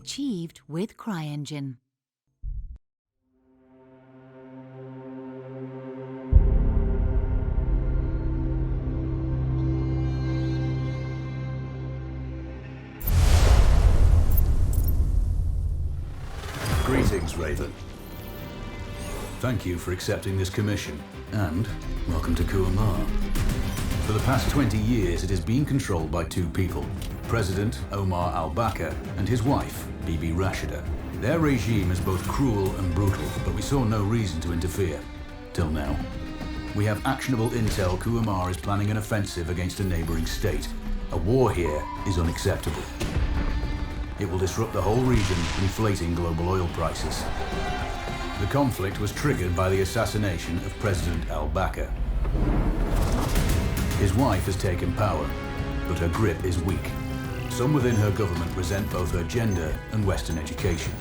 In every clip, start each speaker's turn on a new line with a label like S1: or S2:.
S1: achieved with CryEngine.
S2: Greetings, Raven. Thank you for accepting this commission, and welcome to Kuamari. For the past 20 years, it has been controlled by two people, President Omar al-Bakr and his wife, Bibi Rashida. Their regime is both cruel and brutal, but we saw no reason to interfere, till now. We have actionable intel Kuamari is planning an offensive against a neighboring state. A war here is unacceptable. It will disrupt the whole region, inflating global oil prices. The conflict was triggered by the assassination of President al-Bakr. His wife has taken power, but her grip is weak. Some within her government resent both her gender and Western education.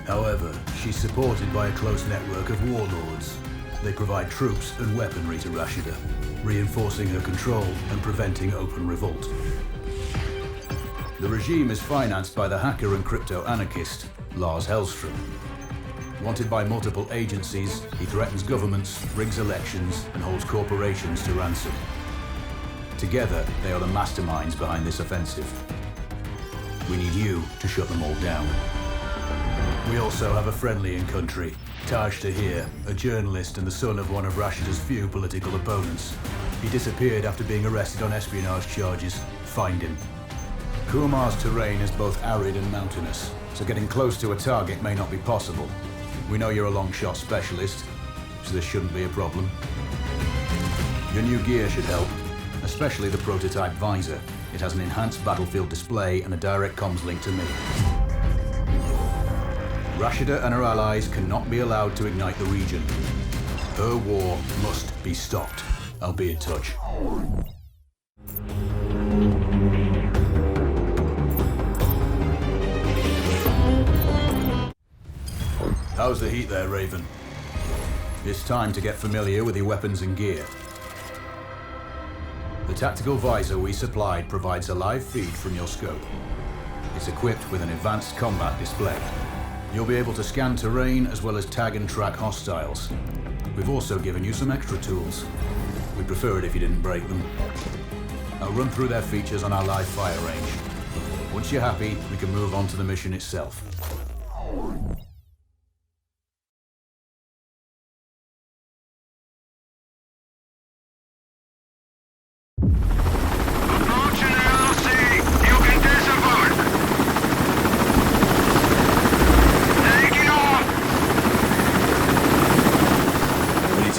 S2: However, she's supported by a close network of warlords. They provide troops and weaponry to Rashida, reinforcing her control and preventing open revolt. The regime is financed by the hacker and crypto-anarchist, Lars Hellstrom. Wanted by multiple agencies, he threatens governments, rigs elections, and holds corporations to ransom. Together, they are the masterminds behind this offensive. We need you to shut them all down. We also have a friendly in country, Taj Tahir, a journalist and the son of one of Rashida's few political opponents. He disappeared after being arrested on espionage charges. Find him. Kuamari's terrain is both arid and mountainous, so getting close to a target may not be possible. We know you're a long shot specialist, so this shouldn't be a problem. Your new gear should help, especially the prototype visor. It has an enhanced battlefield display and a direct comms link to me. Rashida and her allies cannot be allowed to ignite the region. Her war must be stopped. I'll be in touch. How's the heat there, Raven? It's time to get familiar with your weapons and gear. The tactical visor we supplied provides a live feed from your scope. It's equipped with an advanced combat display. You'll be able to scan terrain as well as tag and track hostiles. We've also given you some extra tools. We'd prefer it if you didn't break them. I'll run through their features on our live fire range. Once you're happy, we can move on to the mission itself.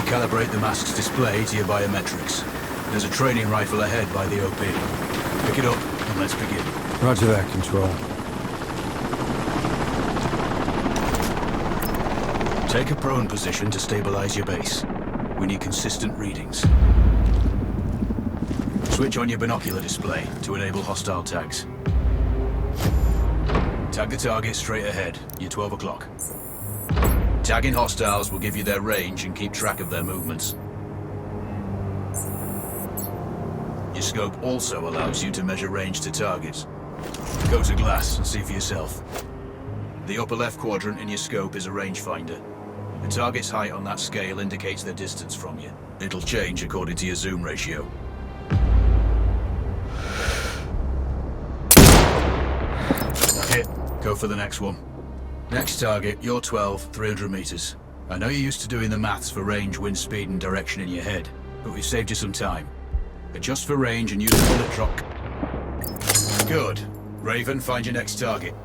S2: Calibrate the mask's display to your biometrics. There's a training rifle ahead by the OP. Pick it up and let's begin.
S3: Roger that, Control.
S2: Take a prone position to stabilize your base. We need consistent readings. Switch on your binocular display to enable hostile tags. Tag the target straight ahead. You're 12 o'clock. Tagging hostiles will give you their range and keep track of their movements. Your scope also allows you to measure range to targets. Go to glass and see for yourself. The upper left quadrant in your scope is a rangefinder. The target's height on that scale indicates their distance from you. It'll change according to your zoom ratio. Hit. Go for the next one. Next target, you're 12, 300 meters. I know you're used to doing the maths for range, wind speed, and direction in your head, but we've saved you some time. Adjust for range and use the bullet drop. Good. Raven, find your next target.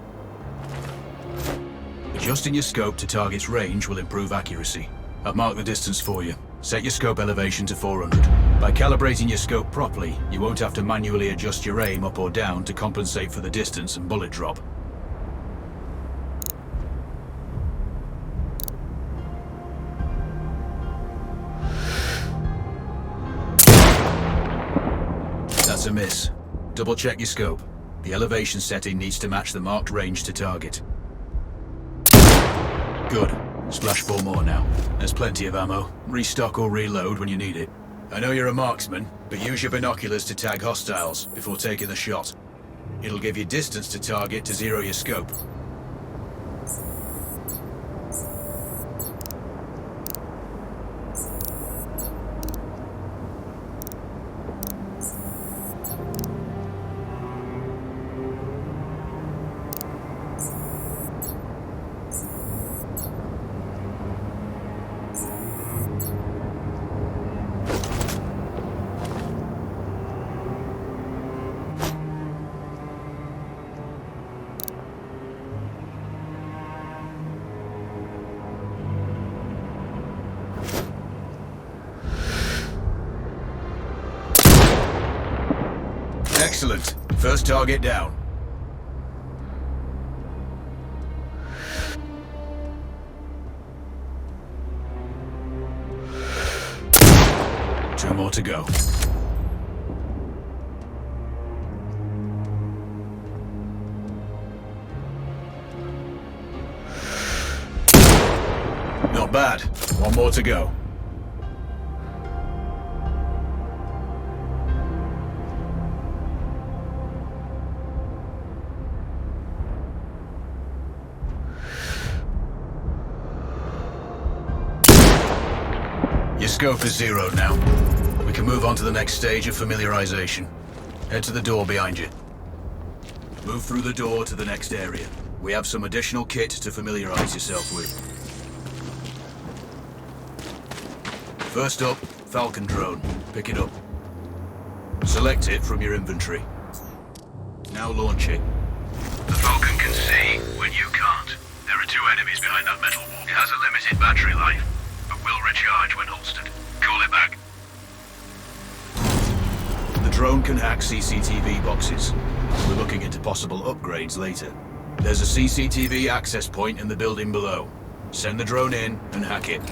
S2: Adjusting your scope to target's range will improve accuracy. I've marked the distance for you. Set your scope elevation to 400. By calibrating your scope properly, you won't have to manually adjust your aim up or down to compensate for the distance and bullet drop. That's a miss. Double check your scope. The elevation setting needs to match the marked range to target. Good. Splash 4 more now. There's plenty of ammo. Restock or reload when you need it. I know you're a marksman, but use your binoculars to tag hostiles before taking the shot. It'll give you distance to target to zero your scope. Excellent. First target down. Two more to go. Not bad. One more to go. Your scope is zeroed now. We can move on to the next stage of familiarization. Head to the door behind you. Move through the door to the next area. We have some additional kit to familiarize yourself with. First up, Falcon drone. Pick it up. Select it from your inventory. Now launch it.
S3: The Falcon can see when you can't. There are two enemies behind that metal wall. It has a limited battery life, but will recharge when holstered. Call it back.
S2: The drone can hack CCTV boxes. We're looking into possible upgrades later. There's a CCTV access point in the building below. Send the drone in and hack it.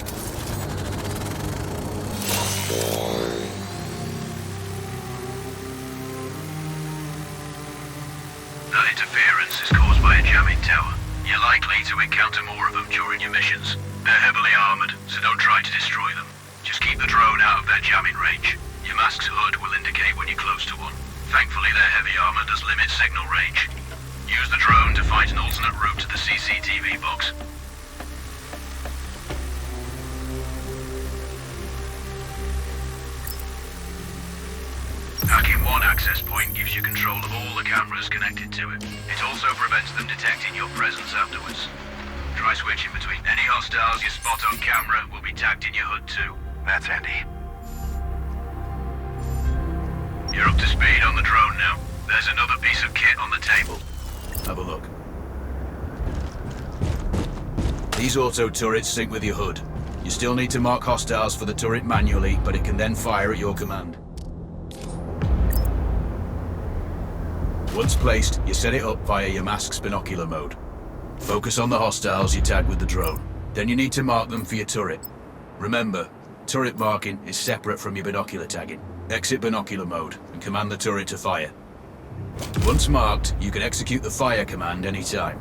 S3: That interference is caused by a jamming tower. You're likely to encounter more of them during your missions. They're heavily armored, so don't try to destroy them. Just keep the drone out of their jamming range. Your mask's hood will indicate when you're close to one. Thankfully, their heavy armor does limit signal range. Use the drone to find an alternate route to the CCTV box. Hacking one access point gives you control of all the cameras connected to it. It also prevents them detecting your presence afterwards. Try switching between any hostiles you spot on camera will be tagged in your hood too. That's handy. You're up to speed on the drone now. There's another piece of kit on the table.
S2: Have a look. These auto turrets sync with your hood. You still need to mark hostiles for the turret manually, but it can then fire at your command. Once placed, you set it up via your mask's binocular mode. Focus on the hostiles you tag with the drone. Then you need to mark them for your turret. Remember, turret marking is separate from your binocular tagging. Exit binocular mode and command the turret to fire. Once marked, you can execute the fire command anytime.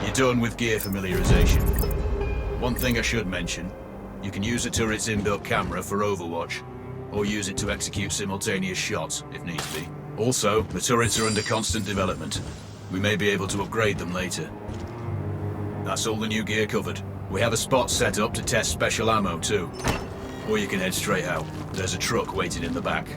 S2: You're done with gear familiarization. One thing I should mention, you can use the turret's inbuilt camera for overwatch, or use it to execute simultaneous shots if needs be. Also, the turrets are under constant development. We may be able to upgrade them later. That's all the new gear covered. We have a spot set up to test special ammo too. Or you can head straight out. There's a truck waiting in the back.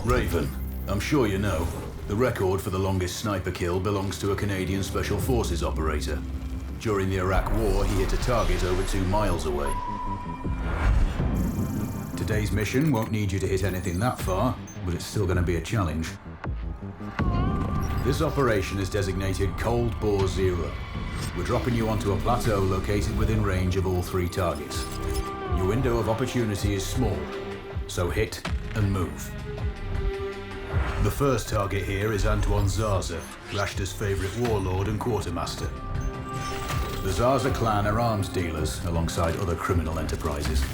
S2: Raven, I'm sure you know, the record for the longest sniper kill belongs to a Canadian Special Forces operator. During the Iraq War, he hit a target over 2 miles away. Today's mission won't need you to hit anything that far, but it's still going to be a challenge. This operation is designated Cold Bore Zero. We're dropping you onto a plateau located within range of all 3 targets. Your window of opportunity is small, so hit and move. The first target here is Antwan Zarza, Rashida's favorite warlord and quartermaster. The Zarza clan are arms dealers alongside other criminal enterprises.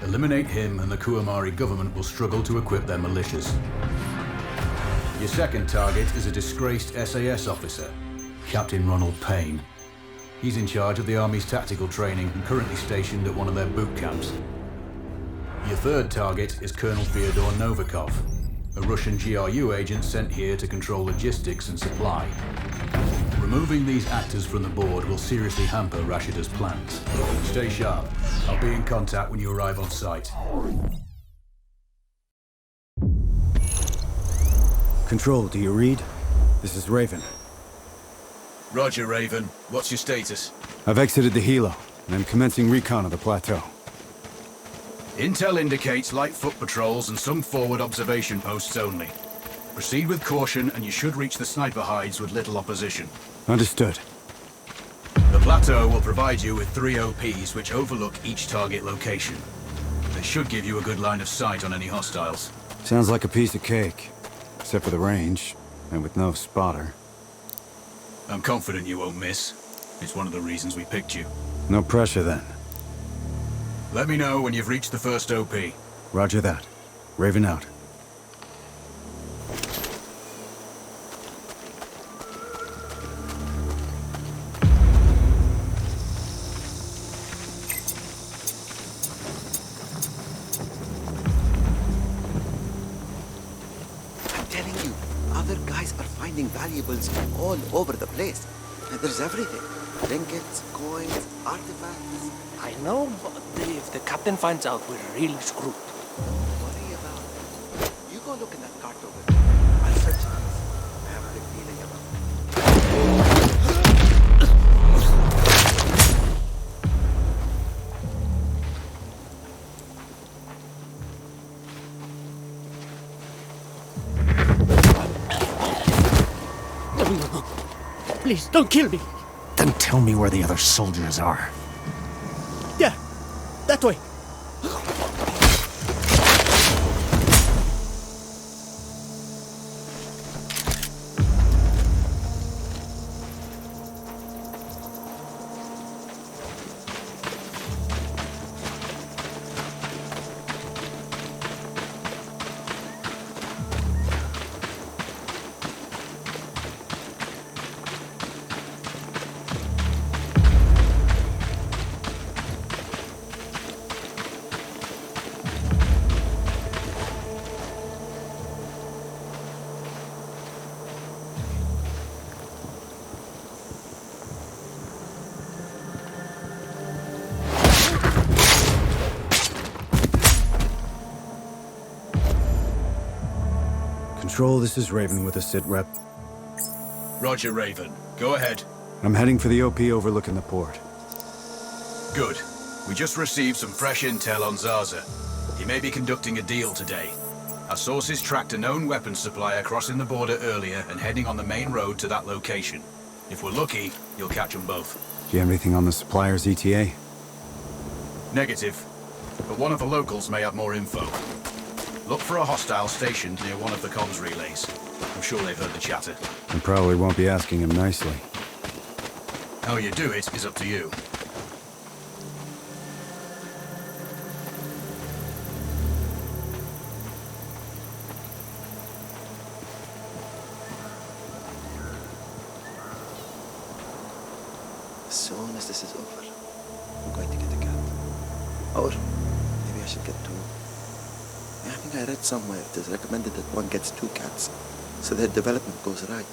S2: Eliminate him and the Kuamari government will struggle to equip their militias. Your second target is a disgraced SAS officer, Captain Ronald Payne. He's in charge of the Army's tactical training and currently stationed at one of their boot camps. Your third target is Colonel Fyodor Novikov, a Russian GRU agent sent here to control logistics and supply. Removing these actors from the board will seriously hamper Rashida's plans. Stay sharp. I'll be in contact when you arrive on site.
S4: Control, do you read? This is Raven.
S2: Roger, Raven. What's your status?
S4: I've exited the helo, and I'm commencing recon of the plateau.
S2: Intel indicates light foot patrols and some forward observation posts only. Proceed with caution and you should reach the sniper hides with little opposition.
S4: Understood.
S2: The plateau will provide you with 3 OPs which overlook each target location. They should give you a good line of sight on any hostiles.
S4: Sounds like a piece of cake. Except for the range, and with no spotter.
S2: I'm confident you won't miss. It's one of the reasons we picked you.
S4: No pressure then.
S2: Let me know when you've reached the first OP.
S4: Roger that. Raven out.
S5: Other guys are finding valuables all over the place. And there's everything. Trinkets, coins, artifacts.
S6: I know, but if the captain finds out, we're really screwed.
S5: Don't worry about it. You go look in that cart over there. I'll search these. I have a good feeling about it.
S6: Please, don't kill me.
S7: Then tell me where the other soldiers are.
S6: Yeah, that way.
S4: Control, this is Raven with a sit rep.
S2: Roger, Raven. Go ahead.
S4: I'm heading for the OP overlooking the port.
S2: Good. We just received some fresh intel on Zarza. He may be conducting a deal today. Our sources tracked a known weapons supplier crossing the border earlier and heading on the main road to that location. If we're lucky, you'll catch them both.
S4: Do you have anything on the supplier's ETA?
S2: Negative. But one of the locals may have more info. Look for a hostile stationed near one of the comms relays. I'm sure they've heard the chatter.
S4: I probably won't be asking him nicely.
S2: How you do it is up to you.
S5: As soon as this is over, I'm going to get a cat. Or maybe I should get 2. I think I read somewhere it is recommended that one gets 2 cats, so their development goes right.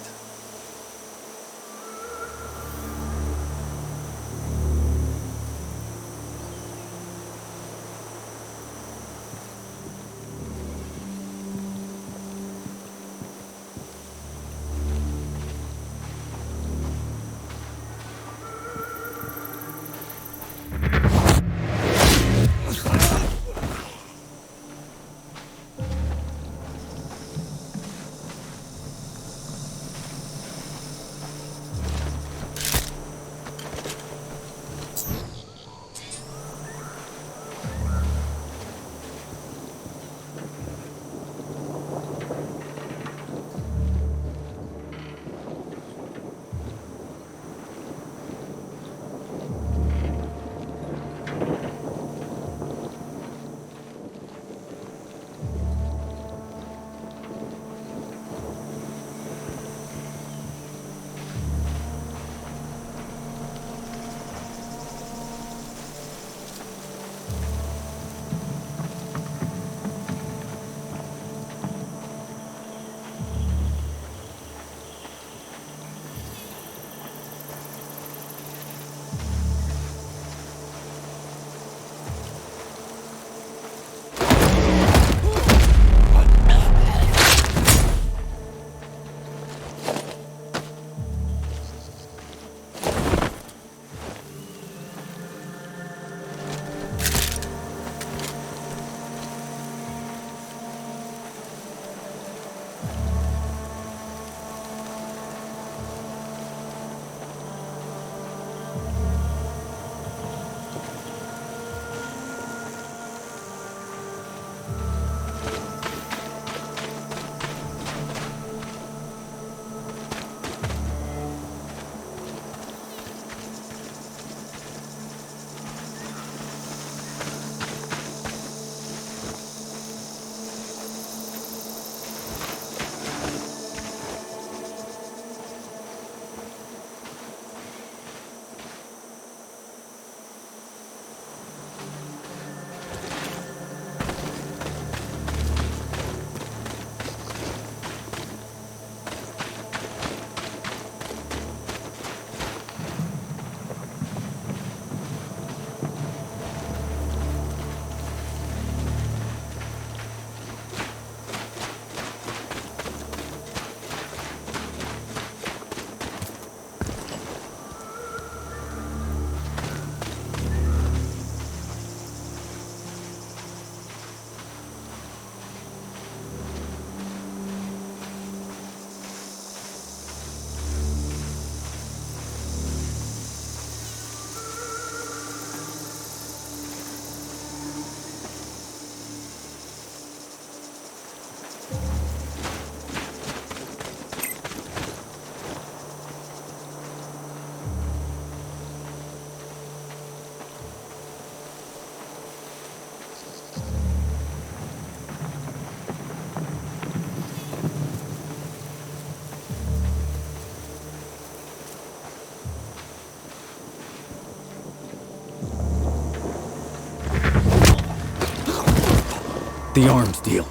S7: The arms deal.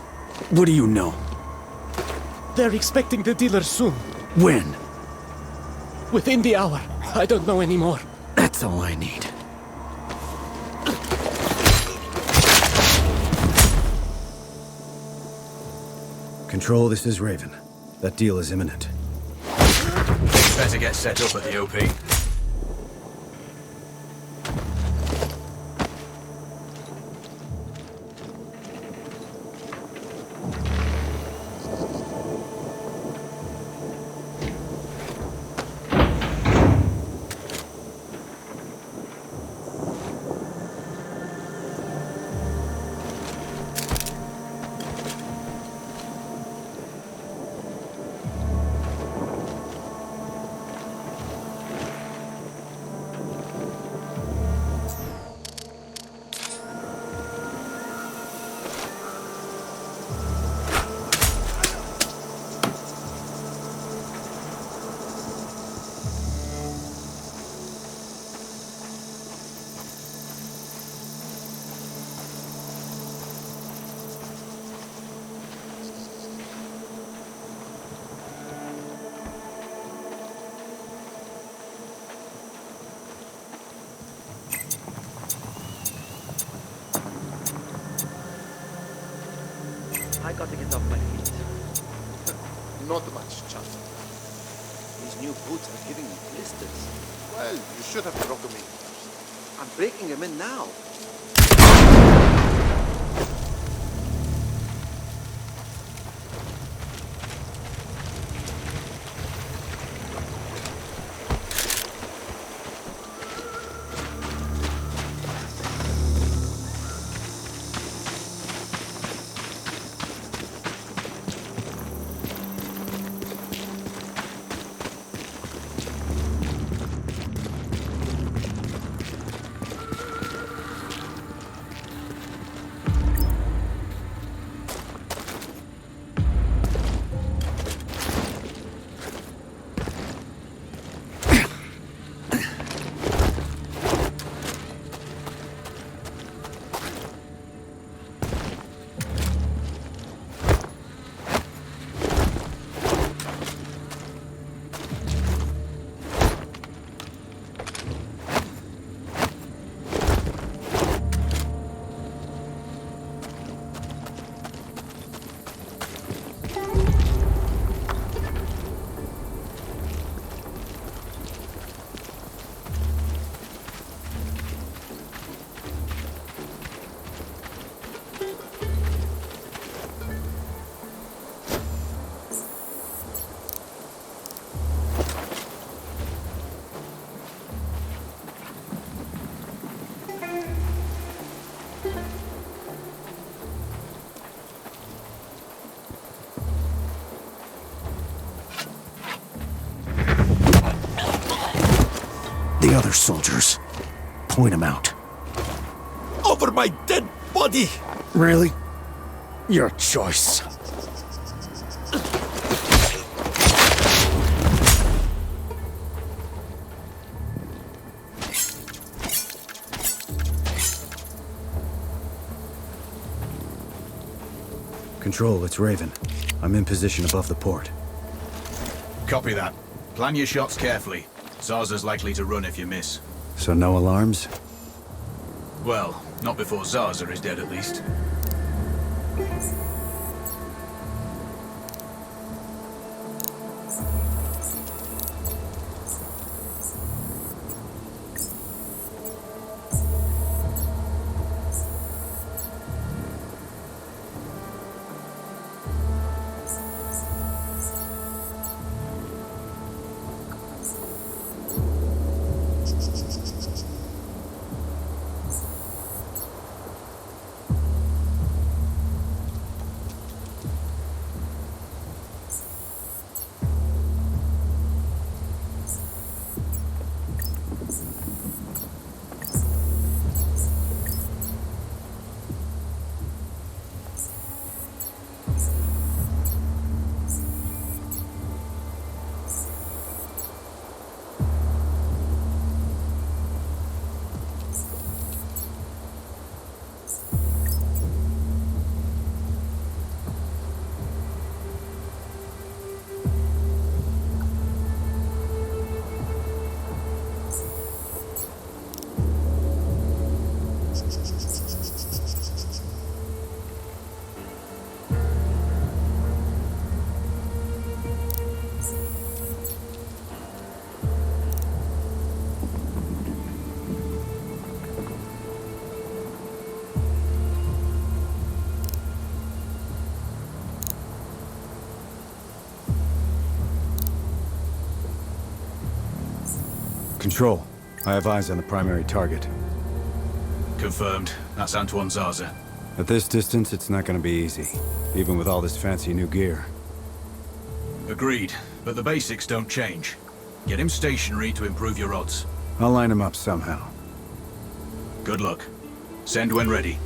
S7: What do you know?
S6: They're expecting the dealer soon.
S7: When?
S6: Within the hour. I don't know anymore.
S7: That's all I need.
S4: Control, this is Raven. That deal is imminent.
S2: Better get set up at the OP.
S5: I got to get off my feet.
S8: Not much, Chuck.
S5: These new boots are giving me blisters.
S8: Well, you should have broken me first.
S5: I'm breaking them in now.
S7: The other soldiers. Point them out.
S6: Over my dead body!
S7: Really? Your choice.
S4: Control, it's Raven. I'm in position above the port.
S2: Copy that. Plan your shots carefully. Zarza's likely to run if you miss.
S4: So no alarms?
S2: Well, not before Zarza is dead at least.
S4: Control. I have eyes on the primary target.
S2: Confirmed. That's Antwan Zarza.
S4: At this distance, it's not gonna be easy. Even with all this fancy new gear.
S2: Agreed, but the basics don't change. Get him stationary to improve your odds.
S4: I'll line him up somehow.
S2: Good luck. Send when ready.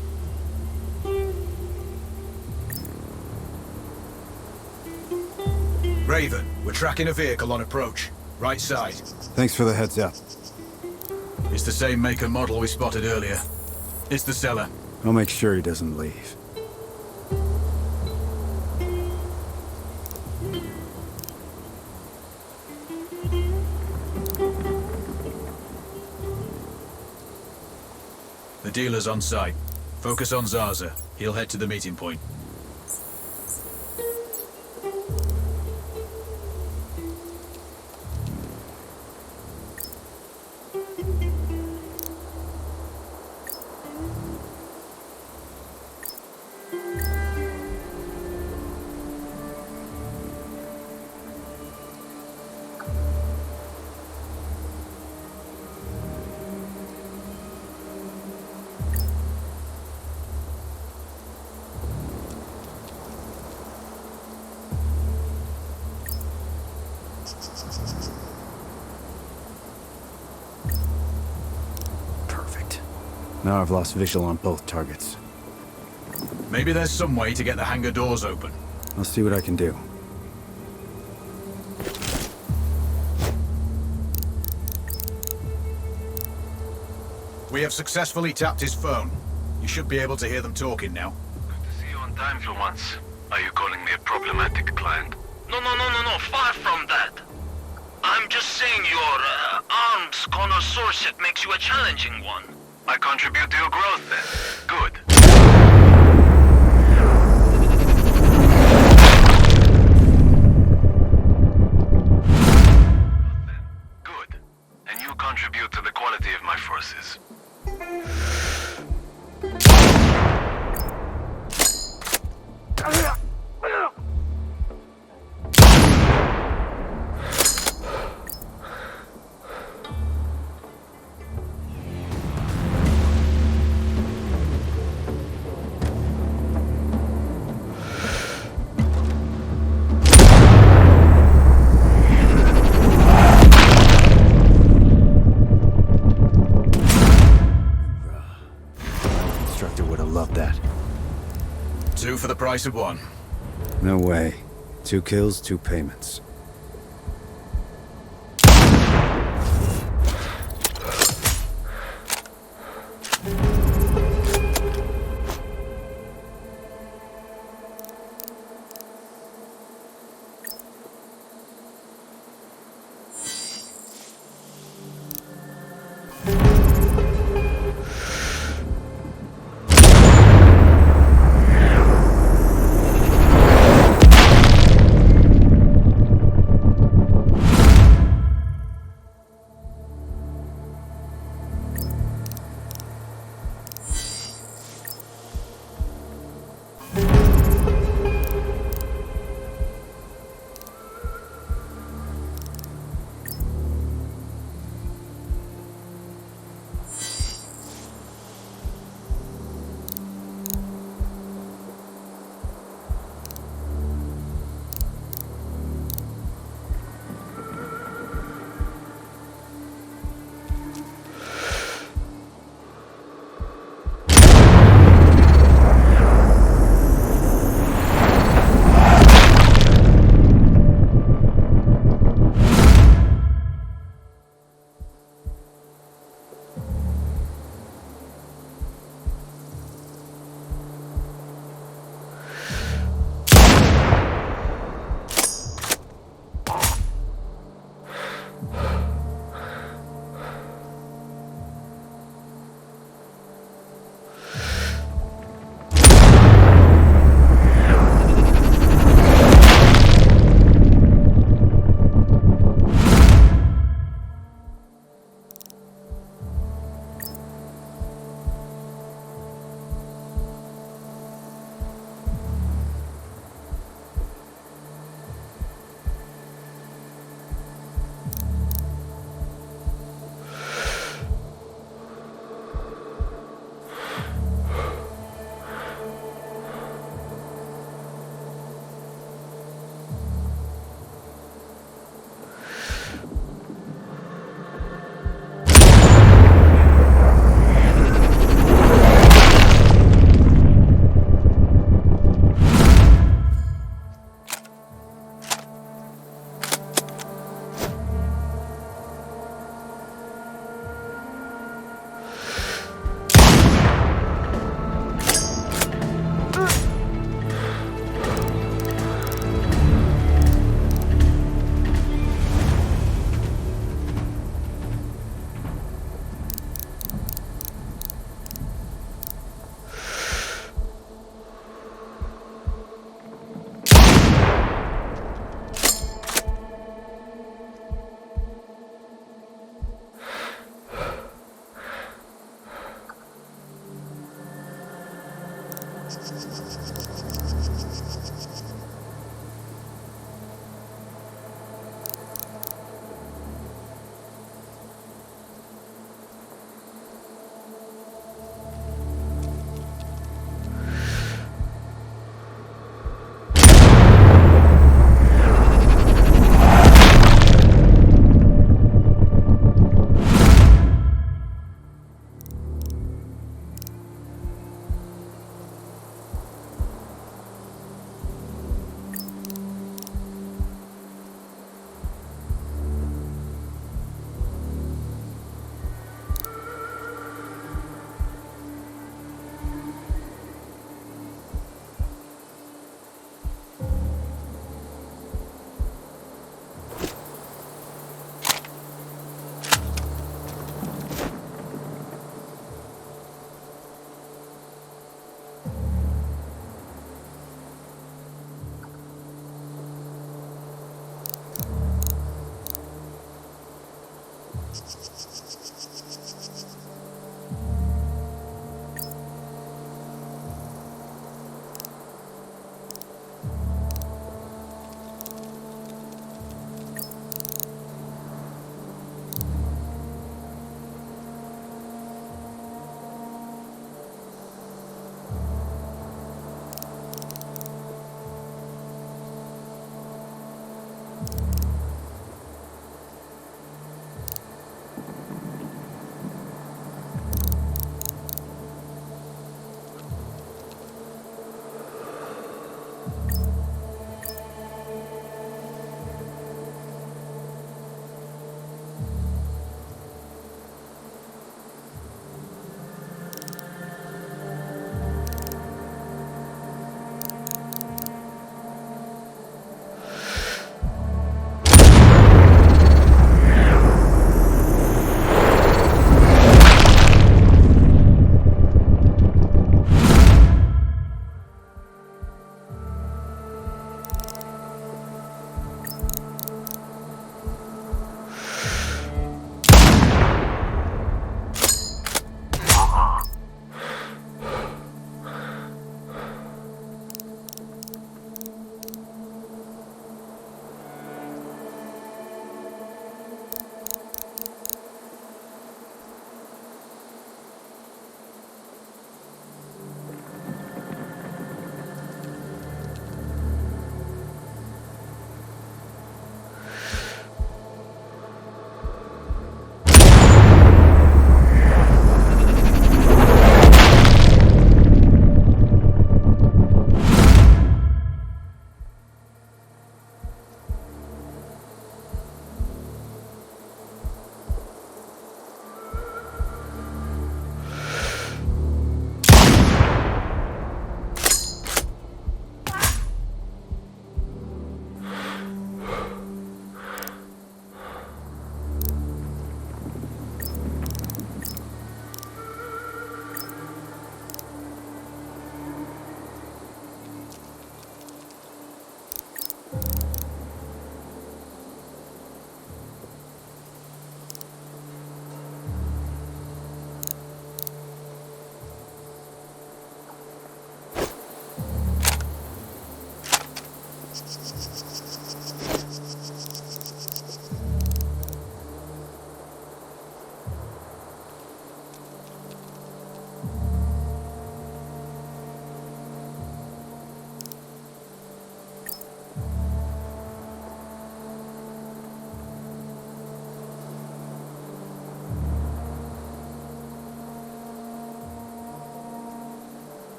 S2: Raven, we're tracking a vehicle on approach. Right side.
S4: Thanks for the heads up.
S2: It's the same make and model we spotted earlier. It's the seller.
S4: I'll make sure he doesn't leave.
S2: The dealer's on site. Focus on Zarza. He'll head to the meeting point.
S4: Perfect. Now I've lost visual on both targets.
S2: Maybe there's some way to get the hangar doors open.
S4: I'll see what I can do.
S2: We have successfully tapped his phone. You should be able to hear them talking now.
S3: Good to see you on time for once. Are you calling me a problematic client? No, far from that. I'm just saying your arms connoisseurship makes you a challenging one. I contribute to your growth then. Good. Good. And you contribute to the quality of my forces.
S4: Instructor would have loved that.
S2: 2 for the price of 1.
S4: No way. 2 kills, 2 payments.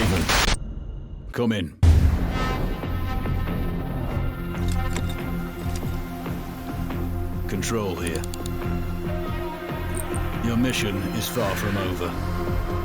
S2: Raven, come in. Control here. Your mission is far from over.